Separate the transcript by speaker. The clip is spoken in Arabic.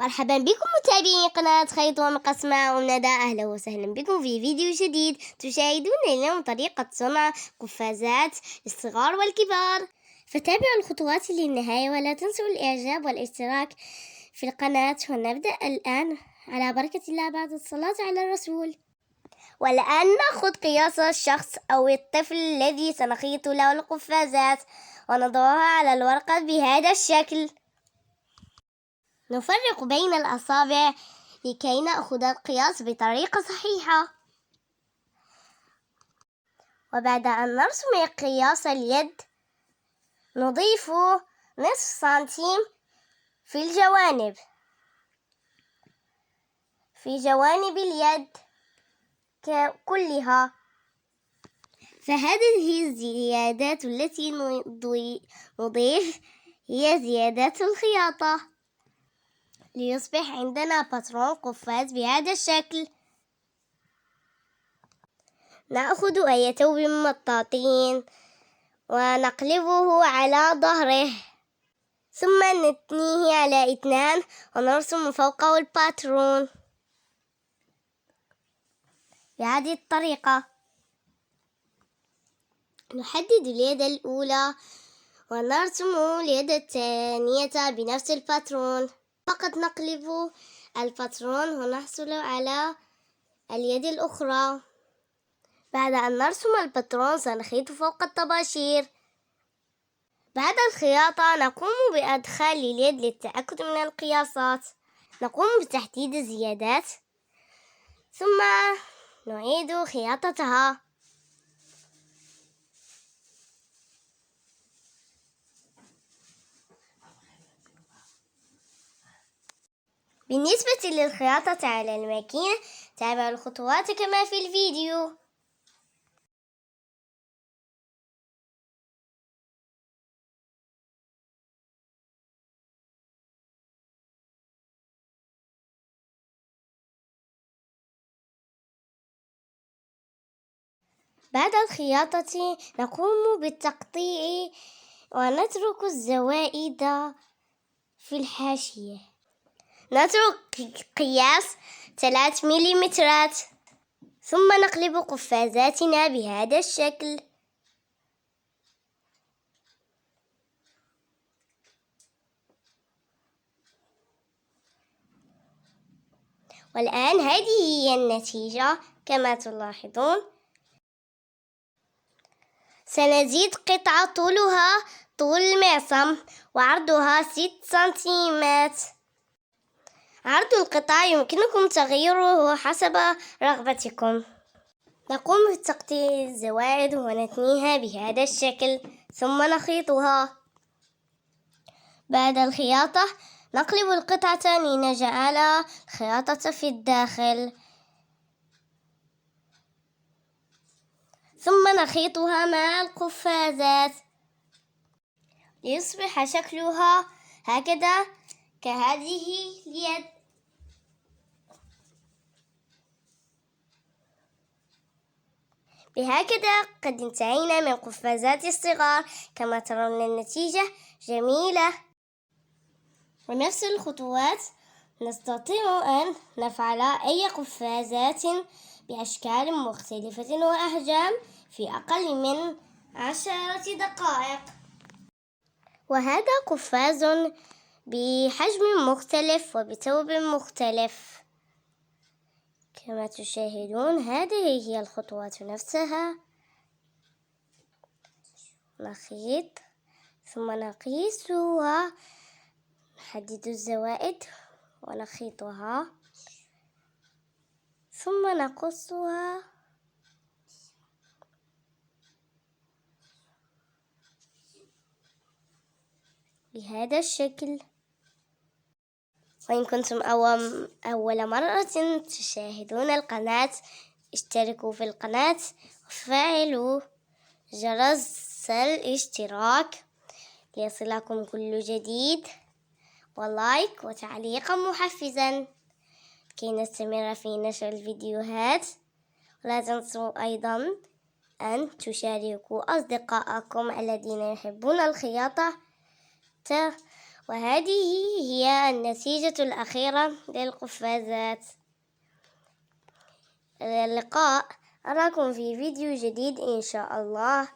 Speaker 1: مرحبا بكم متابعين قناة خيط ومقص مع ندى. أهلا وسهلا بكم في فيديو جديد. تشاهدون اليوم طريقة صنع قفازات للصغار والكبار، فتابعوا الخطوات للنهاية ولا تنسوا الإعجاب والاشتراك في القناة. ونبدأ الآن على بركة الله بعد الصلاة على الرسول. والآن نأخذ قياس الشخص أو الطفل الذي سنخيط له القفازات ونضعها على الورقة بهذا الشكل. نفرق بين الأصابع لكي نأخذ القياس بطريقة صحيحة. وبعد أن نرسم قياس اليد نضيف نصف سنتيم في جوانب اليد كلها. فهذه الزيادات التي نضيف هي زيادات الخياطة ليصبح عندنا باترون قفاز بهذا الشكل. نأخذ أي ثوب مطاطين ونقلبه على ظهره، ثم نتنيه على 2 ونرسم فوقه الباترون بهذه الطريقة. نحدد اليد الأولى ونرسم اليد الثانية بنفس الباترون. فقط نقلب الباترون ونحصل على اليد الأخرى. بعد أن نرسم الباترون سنخيط فوق الطباشير. بعد الخياطة نقوم بإدخال اليد للتأكد من القياسات. نقوم بتحديد الزيادات ثم نعيد خياطتها. بالنسبة للخياطة على الماكينة تابعوا الخطوات كما في الفيديو. بعد الخياطة نقوم بالتقطيع ونترك الزوائد في الحاشية. نترك قياس 3 ملم ثم نقلب قفازاتنا بهذا الشكل. والآن هذه هي النتيجة كما تلاحظون. سنزيد قطعة طولها طول المعصم وعرضها 6 سنتيمات. عرض القطع يمكنكم تغييره حسب رغبتكم. نقوم بتقطيع الزوائد ونثنيها بهذا الشكل ثم نخيطها. بعد الخياطة نقلب القطعة لنجعل الخياطة في الداخل، ثم نخيطها مع القفازات ليصبح شكلها هكذا كهذه اليد. بهكذا قد انتهينا من قفازات الصغار. كما ترون النتيجة جميلة. ونفس الخطوات نستطيع أن نفعل أي قفازات بأشكال مختلفة وأحجام في أقل من 10 دقائق. وهذا قفاز بحجم مختلف وبثوب مختلف. كما تشاهدون هذه هي الخطوات نفسها. نخيط ثم نقيس ونحدد الزوائد ونخيطها ثم نقصها بهذا الشكل. وإن كنتم أول مرة تشاهدون القناة اشتركوا في القناة وفعلوا جرس الاشتراك ليصلكم كل جديد، ولايك وتعليقا محفزا كي نستمر في نشر الفيديوهات. ولا تنسوا أيضا أن تشاركوا أصدقائكم الذين يحبون الخياطة وهذه هي النتيجة الأخيرة للقفازات. إلى اللقاء، أراكم في فيديو جديد إن شاء الله.